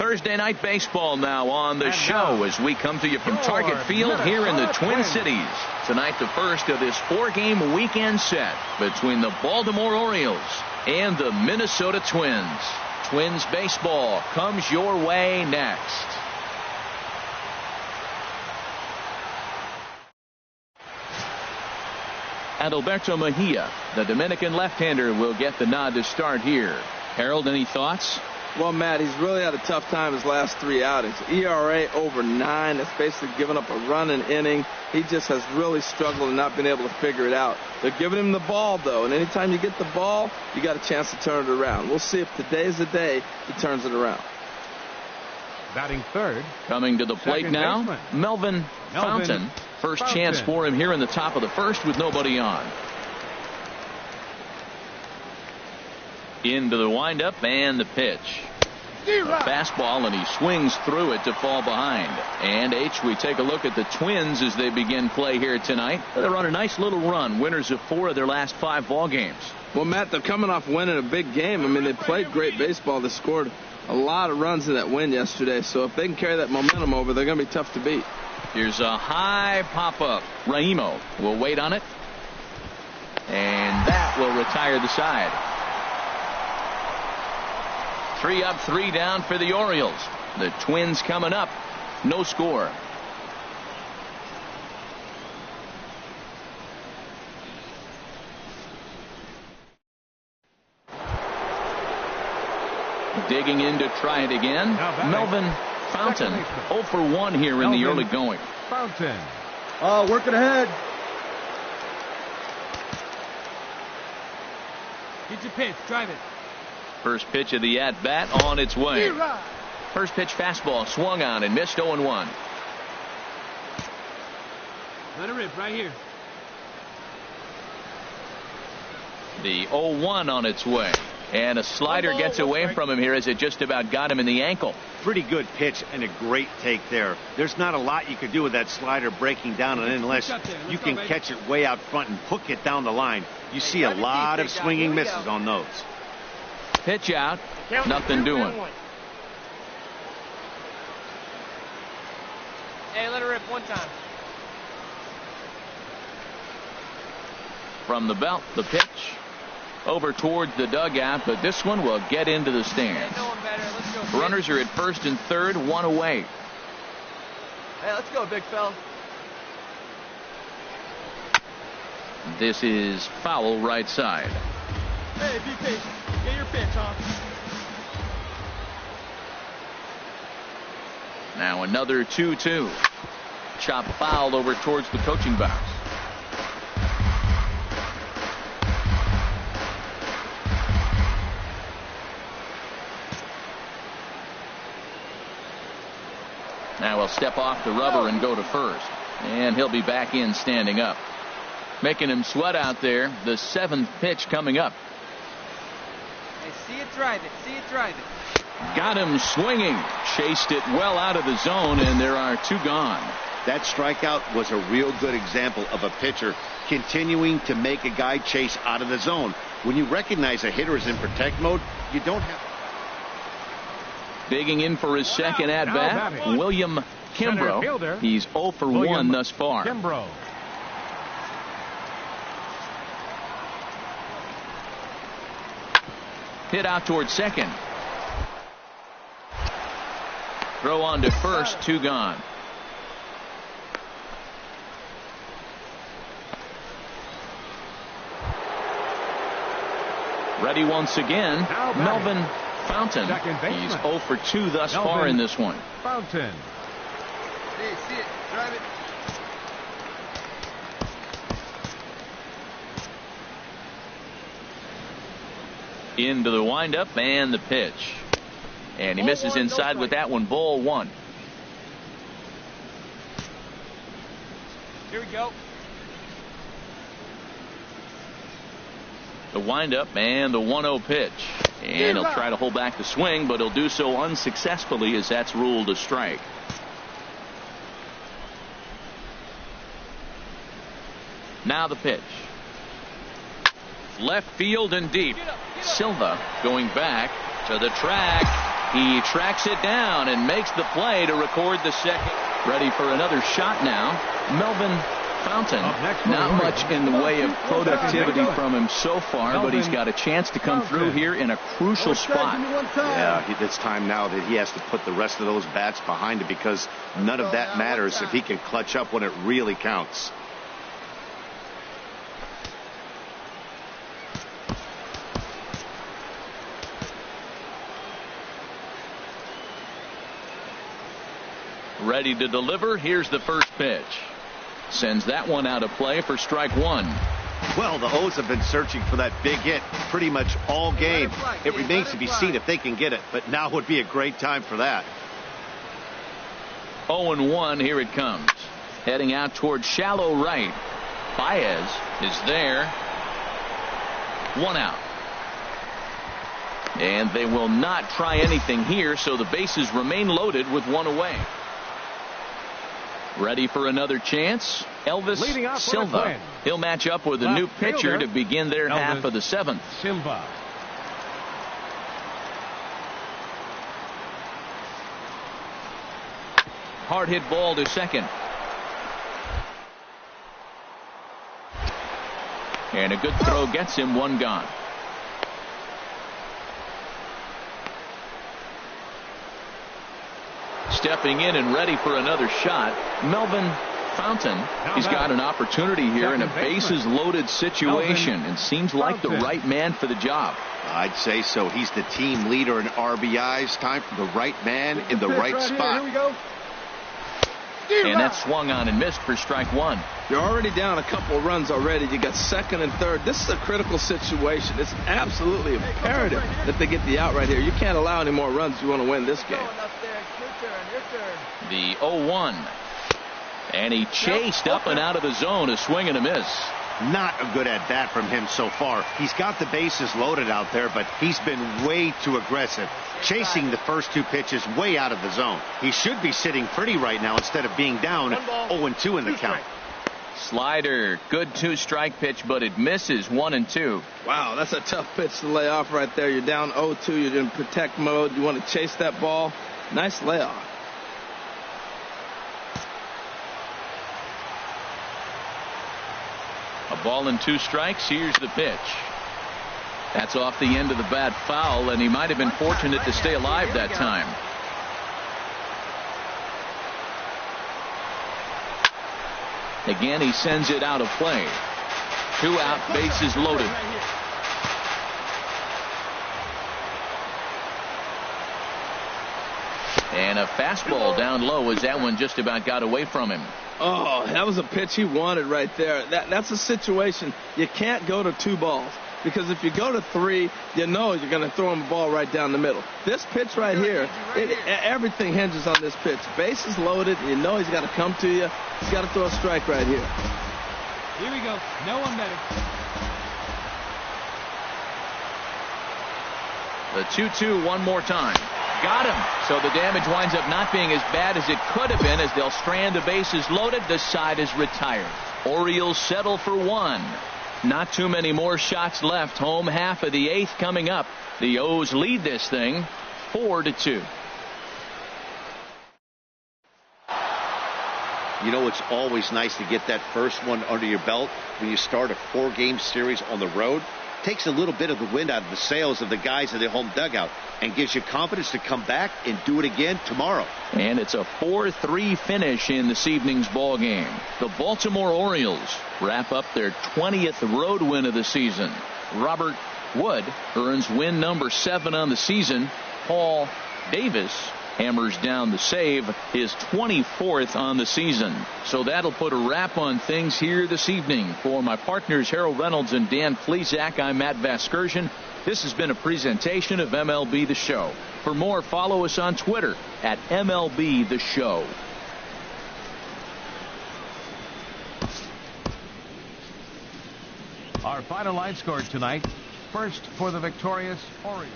Thursday Night Baseball now on the show as we come to you from Target Field here in the Twin Cities. Tonight, the first of this 4-game weekend set between the Baltimore Orioles and the Minnesota Twins. Twins baseball comes your way next. Adalberto Mejia, the Dominican left-hander, will get the nod to start here. Harold, any thoughts? Well, Matt, he's really had a tough time his last 3 outings. ERA over 9. That's basically giving up a run an inning. He just has really struggled and not been able to figure it out. They're giving him the ball, though, and anytime you get the ball, you got a chance to turn it around. We'll see if today's the day he turns it around. Batting third. Coming to the plate now, baseman. Melvin Fontaine. First chance for him here in the top of the first with nobody on. Into the windup and the pitch. A fastball, and he swings through it to fall behind. And we take a look at the Twins as they begin play here tonight. They're on a nice little run, winners of 4 of their last 5 ball games. Well, Matt, they're coming off winning a big game. I mean, they played great baseball. They scored a lot of runs in that win yesterday. So if they can carry that momentum over, they're going to be tough to beat. Here's a high pop-up. Raimo will wait on it. And that will retire the side. 3 up, 3 down for the Orioles. The Twins coming up. No score. Digging in to try it again. Melvin Fontaine 0 for 1 here in the early going. Fontaine. Working ahead. Get your pitch. Drive it. First pitch of the at-bat on its way. First pitch fastball swung on and missed 0-1. Let it rip right here. The 0-1 on its way. And a slider gets away from him here as it just about got him in the ankle. Pretty good pitch and a great take there. There's not a lot you could do with that slider breaking down, and unless you can catch it way out front and hook it down the line, you see a lot of swinging misses on those. Pitch out. Nothing doing. Hey, let it rip one time. From the belt, the pitch. Over towards the dugout, but this one will get into the stands. Runners are at first and third, 1 away. Hey, let's go, big fella. This is foul right side. Hey, be patient. Get your pitch, huh? Now another 2-2. Chop foul over towards the coaching box. Now he'll step off the rubber and go to first. And he'll be back in standing up. Making him sweat out there. The 7th pitch coming up. Hey, see it, drive it. See it, drive it. Got him swinging. Chased it well out of the zone, and there are 2 gone. That strikeout was a real good example of a pitcher continuing to make a guy chase out of the zone. When you recognize a hitter is in protect mode, you don't have. Digging in for his second at-bat, William Kimbrough. He's 0 for 1 thus far. Kimbrough. Hit out towards second. Throw on to first, 2 gone. Ready once again, Melvin Fontaine. He's 0 for 2 thus far in this one. Fontaine. Hey, see it, drive it. Into the windup and the pitch. And he misses inside with that one. Ball 1. Here we go. The windup and the 1-0 pitch. And he'll try to hold back the swing, but he'll do so unsuccessfully as that's ruled a strike. Now the pitch. Left field and deep. Silva going back to the track. He tracks it down and makes the play to record the second. Ready for another shot now. Melvin Fontaine. Not much in the way of productivity from him so far, but he's got a chance to come through here in a crucial spot. Yeah, it's time now that he has to put the rest of those bats behind it, because none of that matters if he can clutch up when it really counts. Ready to deliver. Here's the first pitch. Sends that one out of play for strike one. Well, the O's have been searching for that big hit pretty much all game. It remains to be seen if they can get it, but now would be a great time for that. 0-1. Here it comes. Heading out towards shallow right. Baez is there. One out. And they will not try anything here, so the bases remain loaded with one away. Ready for another chance. Elvis Silva. He'll match up with a new pitcher to begin their half of the seventh. Silva. Hard hit ball to second. And a good throw gets him one gone. Stepping in and ready for another shot, Melvin Fontaine. He's got an opportunity here in a bases loaded situation and seems like the right man for the job. I'd say so. He's the team leader in RBIs. Time for the right man in the right spot. And that swung on and missed for strike one. You're already down a couple of runs already. You got second and third. This is a critical situation. It's absolutely imperative that they get the out right here. You can't allow any more runs if you want to win this game. The 0-1. And he chased up and out of the zone. A swing and a miss. Not a good at bat from him so far. He's got the bases loaded out there, but he's been way too aggressive, chasing the first two pitches way out of the zone. He should be sitting pretty right now instead of being down 0-2 in the count. Slider, good two-strike pitch, but it misses 1-2. Wow, that's a tough pitch to lay off right there. You're down 0-2. You're in protect mode. You want to chase that ball. Nice layoff. A ball and two strikes. Here's the pitch. That's off the end of the bat foul, and he might have been fortunate to stay alive that time. Again, he sends it out of play. 2 out, bases loaded. And a fastball down low as that one just about got away from him. Oh, that was a pitch he wanted right there. That's a situation. You can't go to 2 balls, because if you go to 3, you know you're going to throw him a ball right down the middle. This pitch right here, everything hinges on this pitch. Bases loaded. You know he's got to come to you. He's got to throw a strike right here. Here we go. No one better. The 2-2 one more time. Got him. So the damage winds up not being as bad as it could have been, as they'll strand the bases loaded. The side is retired. Orioles settle for 1. Not too many more shots left. Home half of the 8th coming up. The O's lead this thing 4-2. You know, it's always nice to get that first one under your belt when you start a 4-game series on the road. Takes a little bit of the wind out of the sails of the guys in the home dugout and gives you confidence to come back and do it again tomorrow. And it's a 4-3 finish in this evening's ball game. The Baltimore Orioles wrap up their 20th road win of the season. Robert Wood earns win number 7 on the season. Paul Davis hammers down the save, his 24th on the season. So that'll put a wrap on things here this evening. For my partners Harold Reynolds and Dan Flezak, I'm Matt Vasgersian. This has been a presentation of MLB The Show. For more, follow us on Twitter at MLB The Show. Our final line score tonight. First for the victorious Orioles.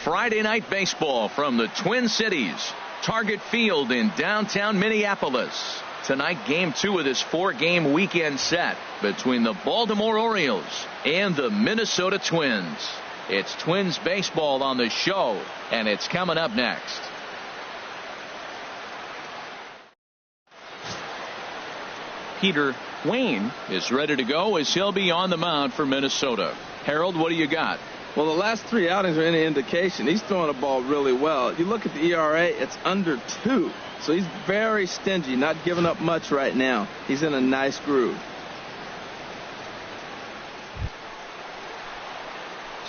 Friday night baseball from the Twin Cities. Target Field in downtown Minneapolis. Tonight, game 2 of this 4-game weekend set between the Baltimore Orioles and the Minnesota Twins. It's Twins baseball on the show, and it's coming up next. Peter Wayne is ready to go as he'll be on the mound for Minnesota. Harold, what do you got? Well, the last 3 outings are any indication. He's throwing the ball really well. You look at the ERA, it's under 2. So he's very stingy, not giving up much right now. He's in a nice groove.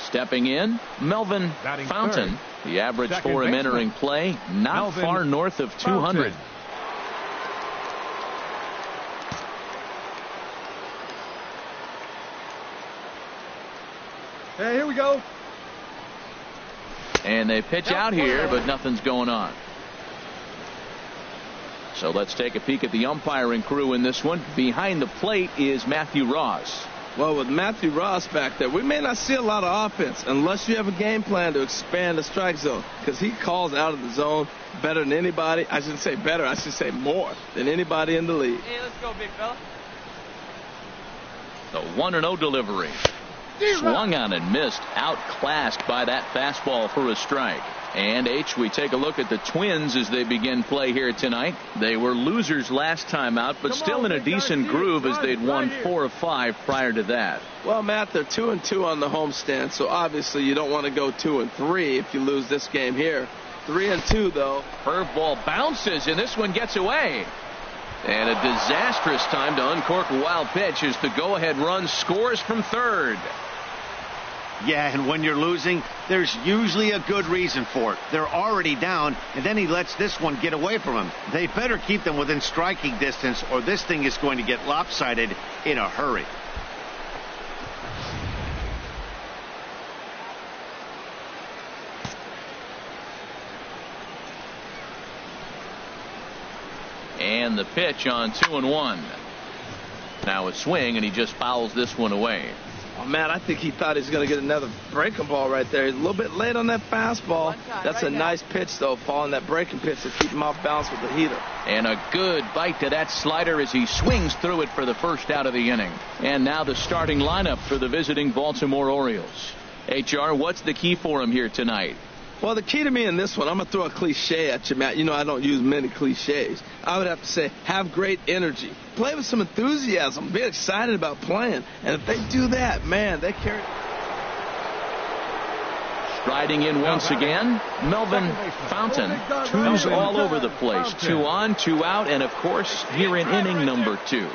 Stepping in, Melvin Fontaine. The average for him entering play, not far north of 200. Hey, here we go. And they pitch out here, but nothing's going on. So let's take a peek at the umpiring crew in this one. Behind the plate is Matthew Ross. Well, with Matthew Ross back there, we may not see a lot of offense unless you have a game plan to expand the strike zone, because he calls out of the zone better than anybody. I shouldn't say better, I should say more than anybody in the league. Hey, let's go, big fella. The 1-0 delivery. Swung on and missed, outclassed by that fastball for a strike. And we take a look at the Twins as they begin play here tonight. They were losers last time out, but still in a decent groove as they'd won 4 of 5 prior to that. Well, Matt, they're 2-2 on the homestand, so obviously you don't want to go 2-3 if you lose this game here. 3-2 though. Curveball bounces, and this one gets away. And a disastrous time to uncork a wild pitch as the go-ahead run scores from third. Yeah, and when you're losing, there's usually a good reason for it. They're already down, and then he lets this one get away from him. They better keep them within striking distance, or this thing is going to get lopsided in a hurry. And the pitch on 2-1. Now a swing, and he just fouls this one away. Oh, man, I think he thought he was going to get another breaking ball right there. He's a little bit late on that fastball. That's a nice pitch, though, following that breaking pitch to keep him off balance with the heater. And a good bite to that slider as he swings through it for the first out of the inning. And now the starting lineup for the visiting Baltimore Orioles. HR, what's the key for him here tonight? Well, the key to me in this one, I'm going to throw a cliche at you, Matt. You know I don't use many cliches. I would have to say have great energy. Play with some enthusiasm. Be excited about playing. And if they do that, man, they carry. Striding in once again, Melvin Fontaine. Twos all over the place. 2 on, 2 out, and, of course, here in inning number 2.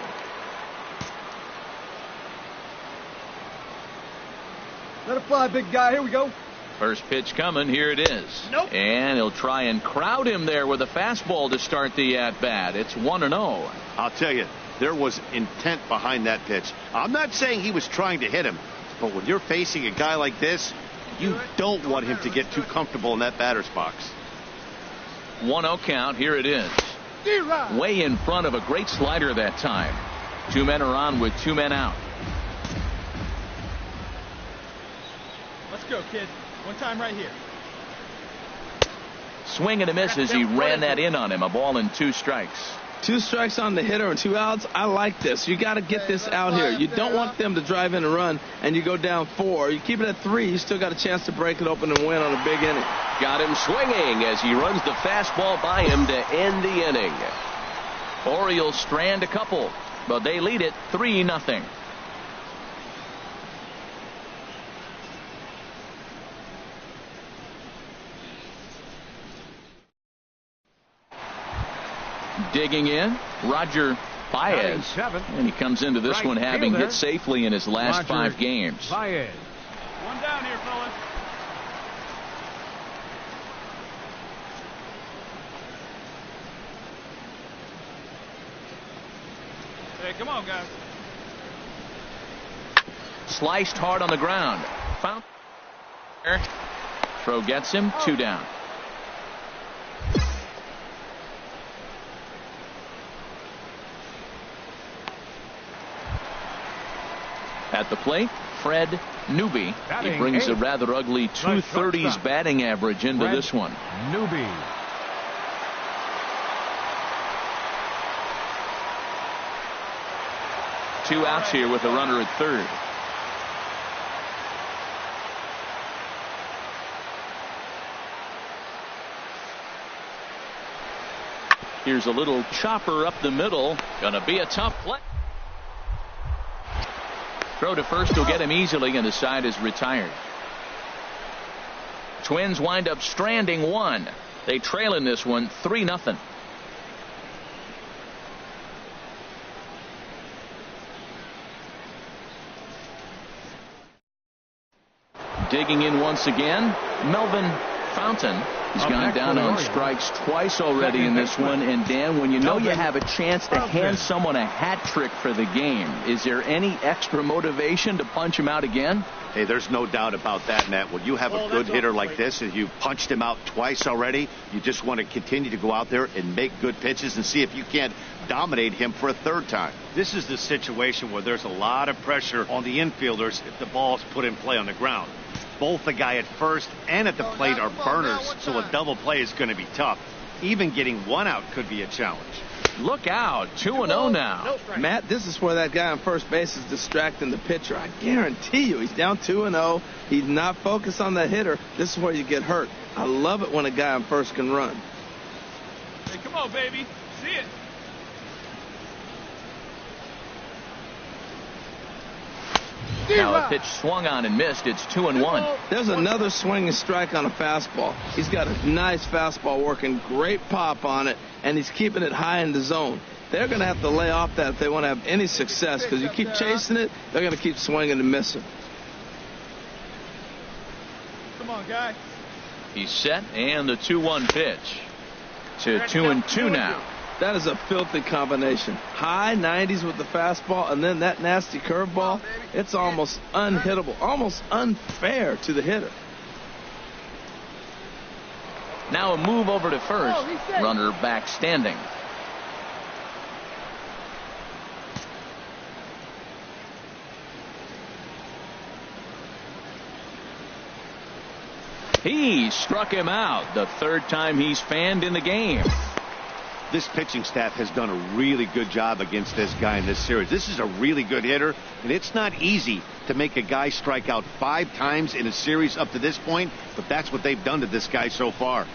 Let it fly, big guy. Here we go. First pitch coming. Here it is. Nope. And he'll try and crowd him there with a fastball to start the at-bat. It's 1-0. I'll tell you, there was intent behind that pitch. I'm not saying he was trying to hit him, but when you're facing a guy like this, you don't want him to get too comfortable in that batter's box. 1-0 count. Here it is. Way in front of a great slider that time. 2 men are on with 2 men out. Let's go, kid. One time right here. Swing and a miss as he ran that in on him. A ball and 2 strikes. 2 strikes on the hitter and 2 outs. I like this. You got to get this out here. You don't want them to drive in a run and you go down 4. You keep it at 3. You still got a chance to break it open and win on a big inning. Got him swinging as he runs the fastball by him to end the inning. Orioles strand a couple, but they lead it 3-0. Digging in, Roger Baez. And he comes into this one having hit safely in his last 5 games. Baez. One down here, fellas. Hey, come on, guys. Sliced hard on the ground. Found. Throw gets him. 2 down. At the plate, Fred Newby. He brings a rather ugly 230s batting average into this one. Newby. 2 outs here with a runner at third. Here's a little chopper up the middle. Gonna be a tough play. Throw to first will get him easily, and the side is retired. Twins wind up stranding one. They trail in this one 3-0. Digging in once again, Melvin Fontaine. He's gone down on strikes twice already in this one. And Dan, when you know you have a chance to hand someone a hat trick for the game, is there any extra motivation to punch him out again? Hey, there's no doubt about that, Matt. When you have a good hitter like this and you've punched him out twice already, you just want to continue to go out there and make good pitches and see if you can't dominate him for a third time. This is the situation where there's a lot of pressure on the infielders if the ball's put in play on the ground. Both the guy at first and at the plate are burners, so a double play is going to be tough. Even getting one out could be a challenge. Look out, 2-0 now. Matt, this is where that guy on first base is distracting the pitcher. I guarantee you, he's down 2-0. He's not focused on the hitter. This is where you get hurt. I love it when a guy on first can run. Hey, come on, baby. See it. Now a pitch swung on and missed. It's 2-1. There's another swinging strike on a fastball. He's got a nice fastball working, great pop on it, and he's keeping it high in the zone. They're going to have to lay off that if they want to have any success, because you keep chasing it, they're going to keep swinging and missing. Come on, guy. He's set, and the 2-1 pitch. To 2-2 now. That is a filthy combination. High 90s with the fastball, and then that nasty curveball. It's almost unhittable, almost unfair to the hitter. Now a move over to first. Runner back standing. He struck him out. The third time he's fanned in the game. This pitching staff has done a really good job against this guy in this series. This is a really good hitter, and it's not easy to make a guy strike out 5 times in a series up to this point, but that's what they've done to this guy so far.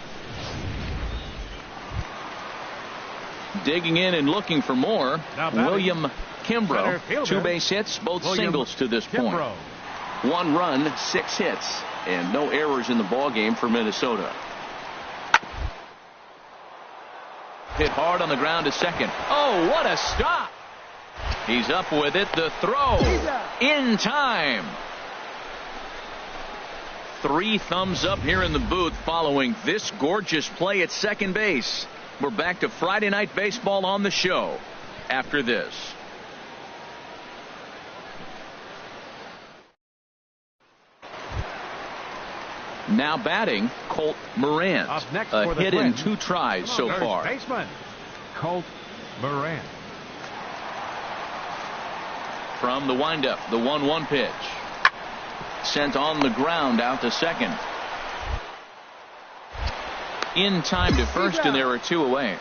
Digging in and looking for more, William Kimbrough. 2 base hits, both singles to this point. 1 run, 6 hits, and no errors in the ballgame for Minnesota. Hit hard on the ground to second. Oh, what a stop. He's up with it. The throw in time. 3 thumbs up here in the booth following this gorgeous play at second base. We're back to Friday Night Baseball on the show after this. Now batting, Colt Morant. A hit in 2 tries so far. Baseman, Colt Morant. From the windup, the 1-1 pitch. Sent on the ground out to second. In time to first, and there are 2 away.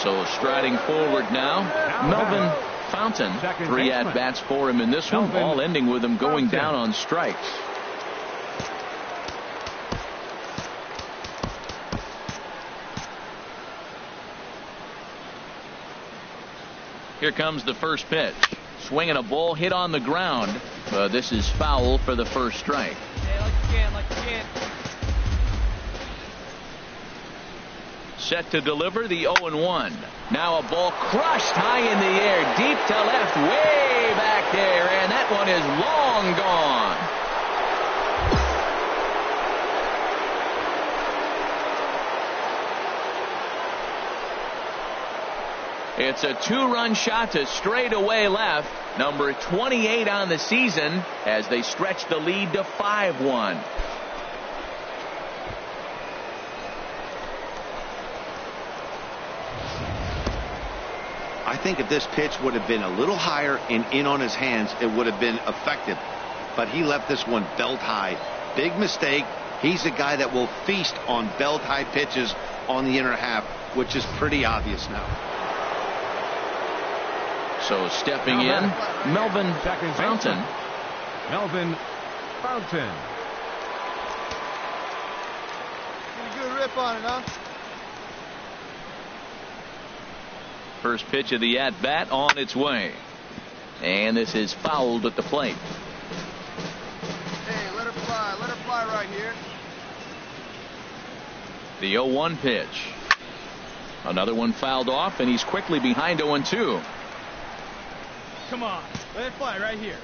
So striding forward now, Melvin Fontaine. 3 at-bats for him in this one, all ending with him going down on strikes. Here comes the first pitch. Swinging a ball hit on the ground. This is foul for the first strike. Yeah, like you can. Set to deliver the 0-1. Now a ball crushed high in the air, deep to left, way back there, and that one is long gone. It's a 2-run shot to straightaway left. Number 28 on the season as they stretch the lead to 5-1. I think if this pitch would have been a little higher and in on his hands, it would have been effective. But he left this one belt high. big mistake. He's a guy that will feast on belt-high pitches on the inner half, which is pretty obvious now. So stepping in, Melvin Fontaine. Melvin Fontaine. Get a good rip on it, huh? First pitch of the at-bat on its way. And this is fouled at the plate. Hey, let her fly right here. The 0-1 pitch. Another one fouled off, and he's quickly behind 0-2. Come on, let it fly right here.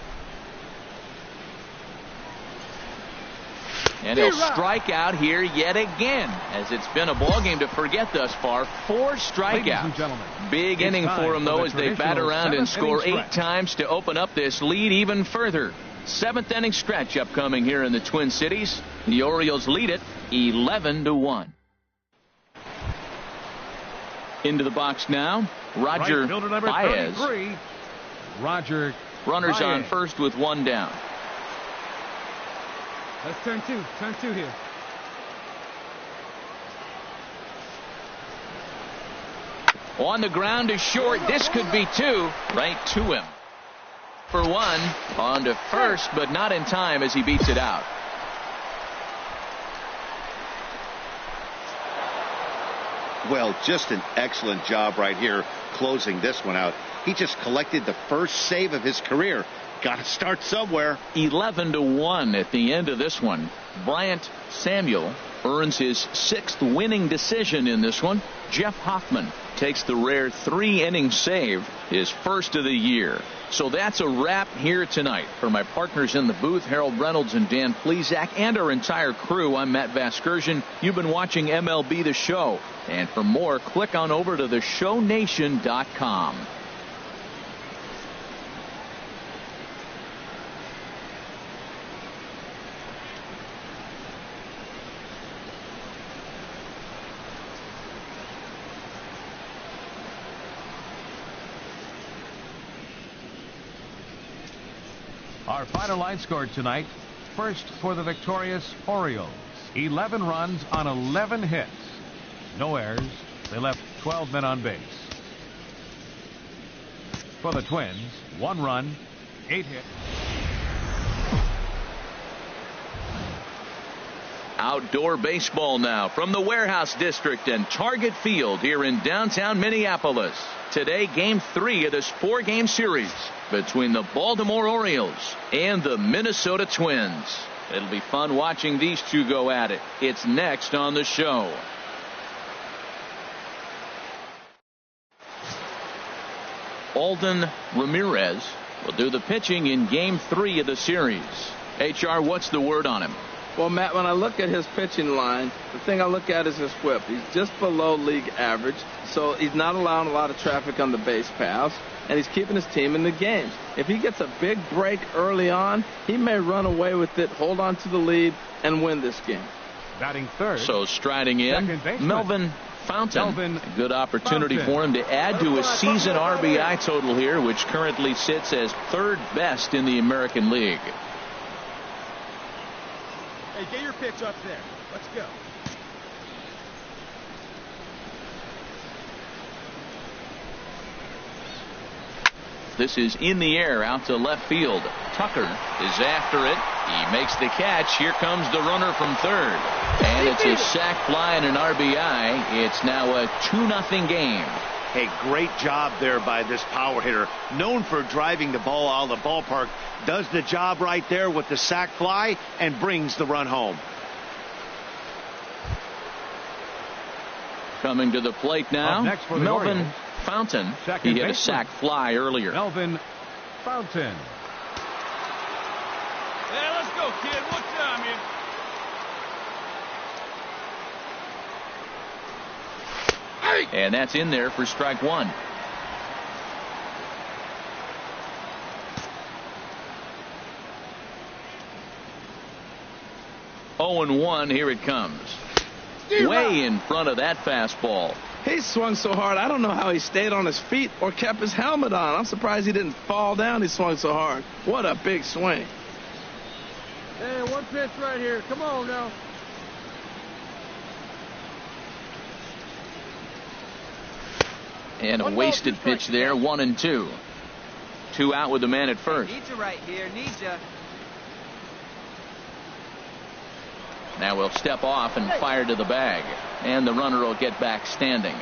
And he'll strike out here yet again, as it's been a ball game to forget thus far. 4 strikeouts. Big inning for him, though, as they bat around and score 8 times to open up this lead even further. 7th inning stretch upcoming here in the Twin Cities. The Orioles lead it 11-1. Into the box now, Roger Baez. Roger. Runners Baez on first with 1 down. Let's turn two here. On the ground to short. This could be 2. Right to him. For 1. On to first, but not in time as he beats it out. Well, just an excellent job right here closing this one out. He just collected the first save of his career. Got to start somewhere. 11-1 at the end of this one. Bryant Samuel earns his 6th winning decision in this one. Jeff Hoffman takes the rare 3-inning save, his first of the year. So that's a wrap here tonight. For my partners in the booth, Harold Reynolds and Dan Plesac, and our entire crew, I'm Matt Vasgersian. You've been watching MLB The Show. And for more, click on over to theshownation.com. Our final line scored tonight. First for the victorious Orioles. 11 runs on 11 hits. No errors. They left 12 men on base. For the Twins, 1 run, 8 hits. Outdoor baseball now from the Warehouse District and Target Field here in downtown Minneapolis. Today, Game 3 of this 4-game series between the Baltimore Orioles and the Minnesota Twins. It'll be fun watching these two go at it. It's next on the show. Alden Ramirez will do the pitching in Game 3 of the series. HR, what's the word on him? Well, Matt, when I look at his pitching line, the thing I look at is his whip. He's just below league average, so he's not allowing a lot of traffic on the base paths, and he's keeping his team in the games. If he gets a big break early on, he may run away with it, hold on to the lead, and win this game. Batting third. So striding in, Melvin Fontaine. A good opportunity for him to add to his season RBI total here, which currently sits as 3rd best in the American League. Hey, get your pitch up there. Let's go. This is in the air out to left field. Tucker is after it. He makes the catch. Here comes the runner from third. And it's a sac fly and an RBI. It's now a 2-0 game. Hey, great job there by this power hitter. Known for driving the ball out of the ballpark. Does the job right there with the sac fly and brings the run home. Coming to the plate now, Melvin Fontaine. He hit a sac fly earlier. Melvin Fontaine. Hey, let's go, kid. What time here? And that's in there for strike 1. Oh and 1. Here it comes. Way in front of that fastball. He swung so hard, I don't know how he stayed on his feet or kept his helmet on. I'm surprised he didn't fall down. He swung so hard. What a big swing. Hey, one pitch right here. Come on now. And a wasted pitch there, 1-2. 2 out with the man at first. Need you right here. Need you. Now we'll step off and fire to the bag. And the runner will get back standing.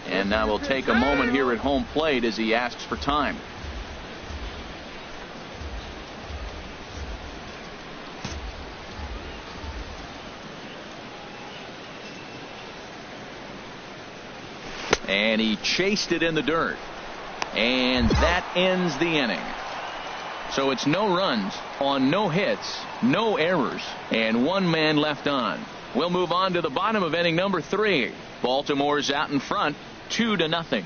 And now we'll take a moment here at home plate as he asks for time. And he chased it in the dirt. And that ends the inning. So it's no runs on no hits, no errors, and 1 man left on. We'll move on to the bottom of inning number 3. Baltimore's out in front, 2-0.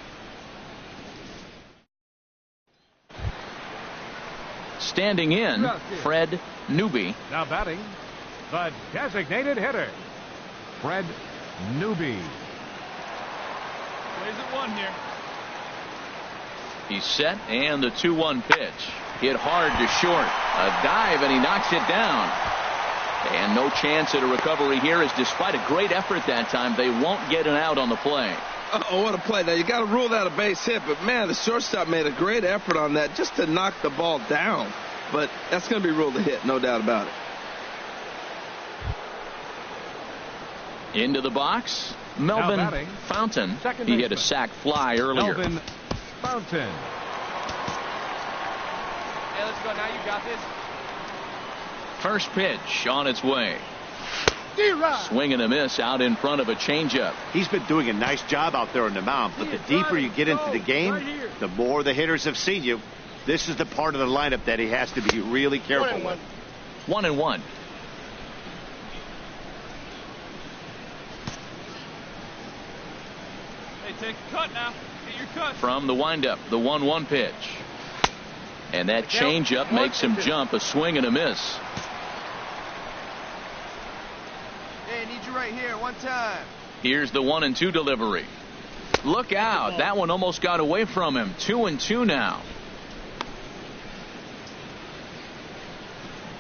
Standing in, Fred Newby. Now batting, the designated hitter, Fred Newby. Plays at 1 here. He's set, and the 2-1 pitch. Hit hard to short. A dive, and he knocks it down. And no chance at a recovery here, as despite a great effort that time, they won't get an out on the play. Oh, what a play. Now, you got to rule that a base hit, but, man, the shortstop made a great effort on that just to knock the ball down. But that's going to be ruled a hit, no doubt about it. Into the box, Melvin Fontaine. He hit a sac fly earlier. Melvin Fontaine. Hey, let's go now. You got this. First pitch on its way. Swing and a miss out in front of a changeup. He's been doing a nice job out there on the mound, but the deeper you get into the game, the more the hitters have seen you. This is the part of the lineup that he has to be really careful with. 1-1. Hey, take a cut now. Get your cut. From the windup, the 1-1 pitch. And that changeup makes him jump. A swing and a miss. Hey, need you right here. 1 time. Here's the 1-2 delivery. Look out. That one almost got away from him. 2-2 now.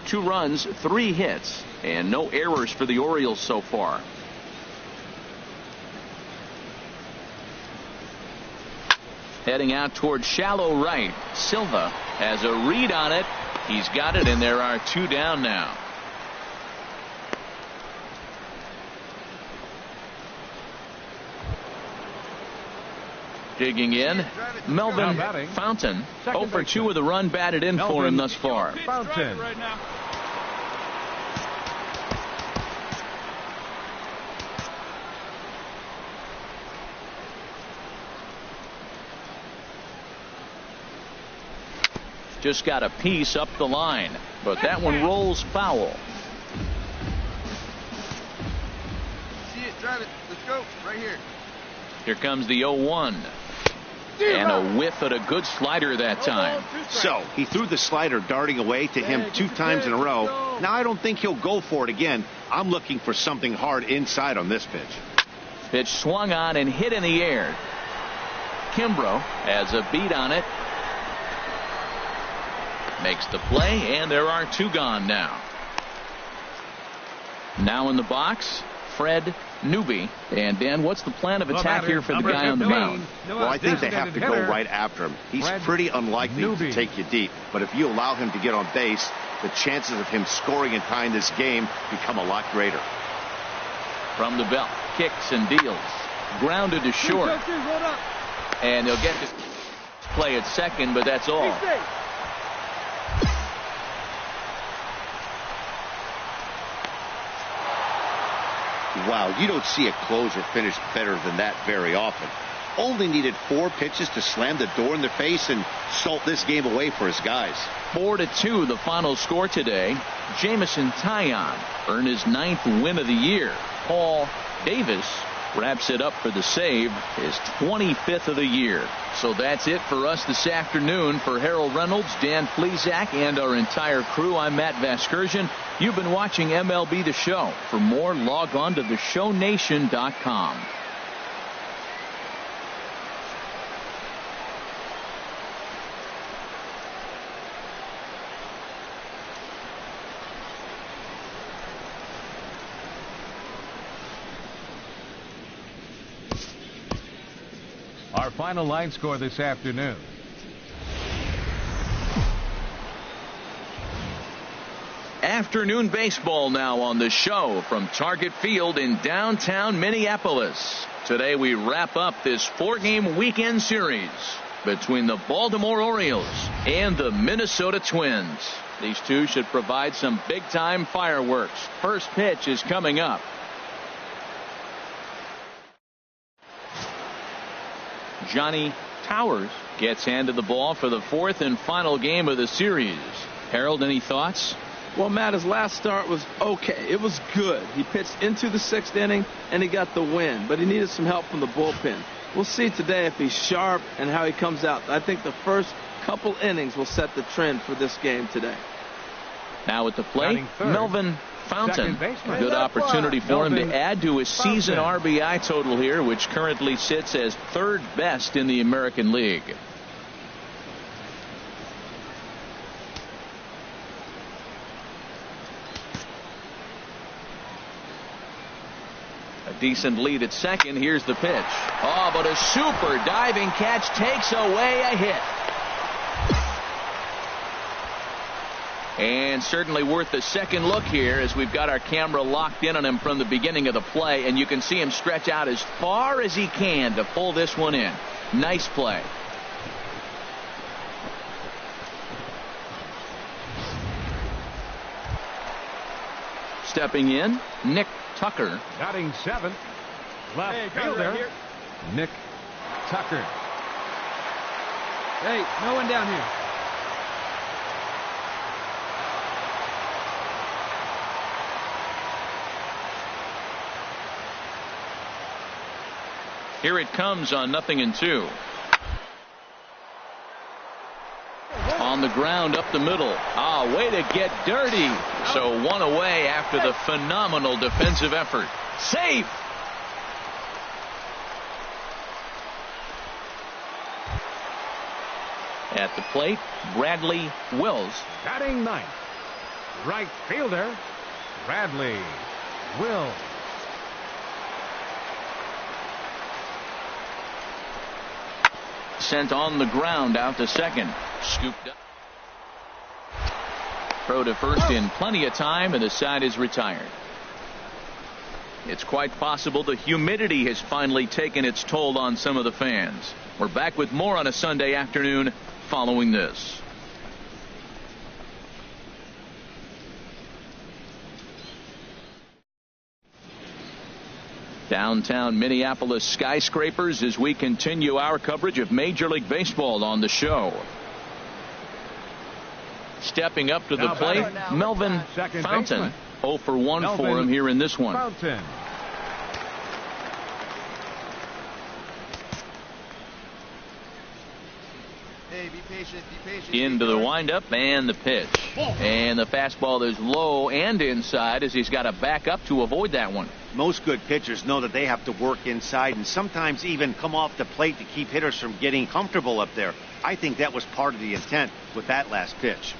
2 runs, 3 hits, and no errors for the Orioles so far. Heading out towards shallow right. Silva has a read on it. He's got it, and there are 2 down now. Digging in, Melvin Fontaine. 0 for 2 with a run batted in for him thus far. Fontaine. Just got a piece up the line, but that one rolls foul. See it, drive it. Let's go. Right here. Here comes the 0-1. And a whiff at a good slider that time. So he threw the slider darting away to him 2 times in a row. Now I don't think he'll go for it again. I'm looking for something hard inside on this pitch. Pitch swung on and hit in the air. Kimbrough has a beat on it. Makes the play, and there are 2 gone now. Now in the box, Fred Newby. And Dan, what's the plan of attack here for the guy on the mound? Well, I think they have to go right after him. He's pretty unlikely to take you deep, but if you allow him to get on base, the chances of him scoring and tying this game become a lot greater. From the belt, kicks and deals. Grounded to short. And he'll get this play at second, but that's all. Wow, you don't see a closer finish better than that very often. Only needed 4 pitches to slam the door in their face and salt this game away for his guys. 4-2 the final score today. Jamison Taillon earned his 9th win of the year. Paul Davis wraps it up for the save, his 25th of the year. So that's it for us this afternoon. For Harold Reynolds, Dan Flezak, and our entire crew, I'm Matt Vasgersian. You've been watching MLB The Show. For more, log on to theshownation.com. Our final line score this afternoon. Afternoon baseball now on the show from Target Field in downtown Minneapolis. Today we wrap up this 4-game weekend series between the Baltimore Orioles and the Minnesota Twins. These two should provide some big-time fireworks. First pitch is coming up. Johnny Towers gets handed the ball for the 4th and final game of the series. Harold, any thoughts? Well, Matt, his last start was okay. It was good. He pitched into the 6th inning, and he got the win, but he needed some help from the bullpen. We'll see today if he's sharp and how he comes out. I think the first couple innings will set the trend for this game today. Now at the plate, Melvin Fontaine. Good opportunity for him to add to his season RBI total here, which currently sits as 3rd best in the American League. A decent lead at second. Here's the pitch. Oh, but a super diving catch takes away a hit. And certainly worth a second look here as we've got our camera locked in on him from the beginning of the play, and you can see him stretch out as far as he can to pull this one in. Nice play. Stepping in, Nick Tucker. Batting 7th. Left fielder, right Nick Tucker. Hey, no one down here. Here it comes on 0-2. On the ground up the middle. Ah, way to get dirty. So one away after the phenomenal defensive effort. Safe. At the plate, Bradley Wills. Batting 9th. Right fielder, Bradley Wills. Sent on the ground out to second. Scooped up. Throw to first in plenty of time, and the side is retired. It's quite possible the humidity has finally taken its toll on some of the fans. We're back with more on a Sunday afternoon following this. Downtown Minneapolis skyscrapers as we continue our coverage of Major League Baseball on the show. Stepping up to the plate, Melvin Fontaine. 0 for 1 for him here in this one. Fontaine. Hey, be patient, be patient. Into the windup and the pitch. And the fastball is low and inside as he's got to back up to avoid that one. Most good pitchers know that they have to work inside and sometimes even come off the plate to keep hitters from getting comfortable up there. I think that was part of the intent with that last pitch.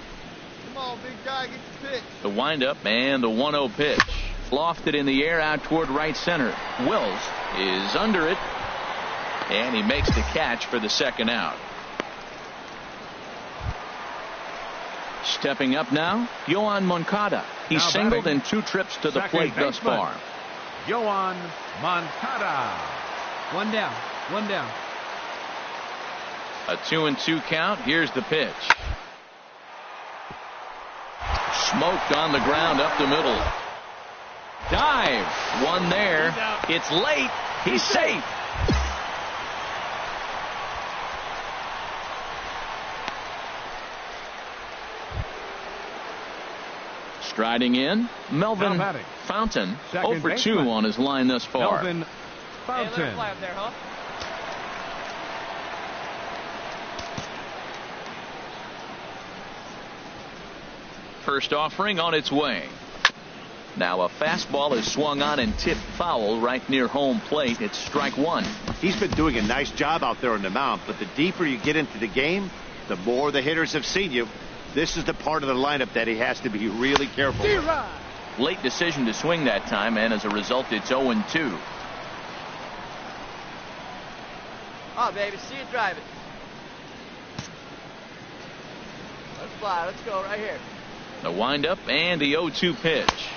Come on, big guy, get the pitch. The windup and the 1-0 pitch. Lofted in the air out toward right center. Wills is under it, and he makes the catch for the second out. Stepping up now, Yoan Moncada. He's singled in 2 trips to the plate thus far. Yoan Moncada. One down, one down. A 2-2 count. Here's the pitch. Smoked on the ground up the middle. Dive. One there. It's late. He's safe. Striding in, Melvin Fontaine. 0 for 2 on his line thus far. Melvin Fontaine. Fly up there, huh? First offering on its way. Now a fastball is swung on and tipped foul right near home plate. It's strike 1. He's been doing a nice job out there on the mound, but the deeper you get into the game, the more the hitters have seen you. This is the part of the lineup that he has to be really careful with. Late decision to swing that time, and as a result, it's 0-2. on, baby. See it drive it. Let's fly. Let's go right here. The windup and the 0-2 pitch.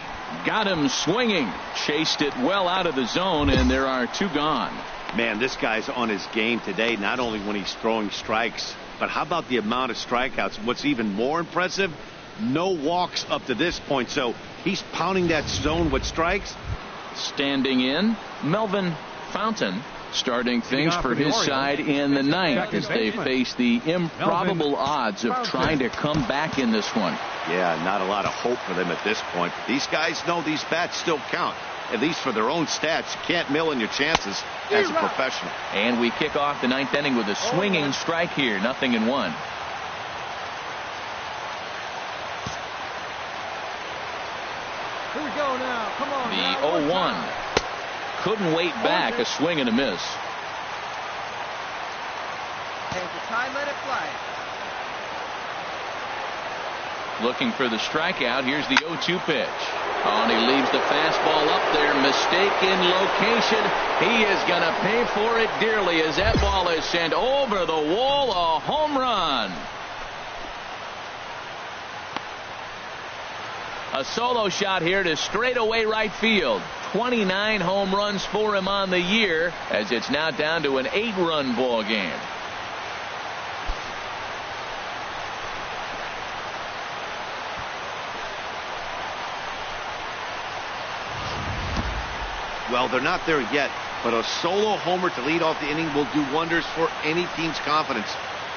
Got him swinging. Chased it well out of the zone, and there are 2 gone. Man, this guy's on his game today, not only when he's throwing strikes, but how about the amount of strikeouts? What's even more impressive, no walks up to this point, so he's pounding that zone with strikes. Standing in, Melvin Fontaine, starting things for his side in the 9th as they face the improbable odds of trying to come back in this one. Yeah, not a lot of hope for them at this point. But these guys know these bats still count, at least for their own stats. You can't mill in your chances as a professional. And we kick off the 9th inning with a swinging strike here, 0-1. Here we go now. Come on. The 0-1. Couldn't wait back. A swing and a miss. Take the time, let it fly. Looking for the strikeout. Here's the 0-2 pitch. Oh, and he leaves the fastball up there. Mistaken location. He is going to pay for it dearly as that ball is sent over the wall. A home run. A solo shot here to straightaway right field. 29 home runs for him on the year, as it's now down to an 8-run ball game. Well, they're not there yet, but a solo homer to lead off the inning will do wonders for any team's confidence.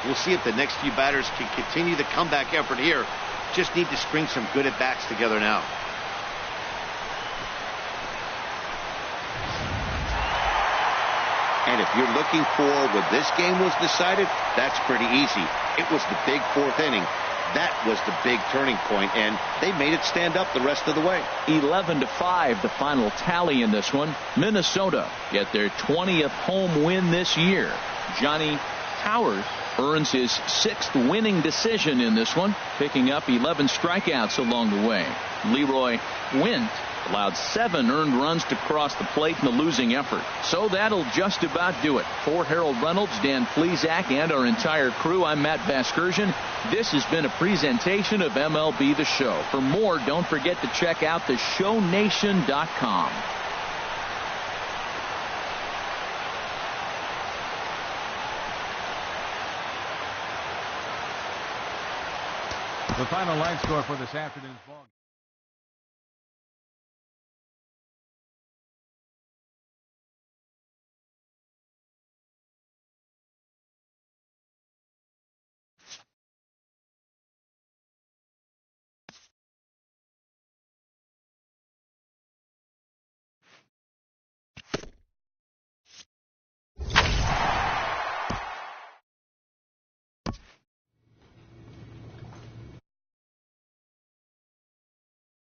We'll see if the next few batters can continue the comeback effort here. Just need to string some good at-bats together now. And if you're looking for when this game was decided, that's pretty easy. It was the big 4th inning. That was the big turning point, and they made it stand up the rest of the way. 11-5, the final tally in this one. Minnesota get their 20th home win this year. Johnny Towers earns his 6th winning decision in this one, picking up 11 strikeouts along the way. Leroy Wint allowed 7 earned runs to cross the plate in the losing effort. So that'll just about do it. For Harold Reynolds, Dan Plesac, and our entire crew, I'm Matt Vasgersian. This has been a presentation of MLB The Show. For more, don't forget to check out theshownation.com. The final line score for this afternoon's ball game.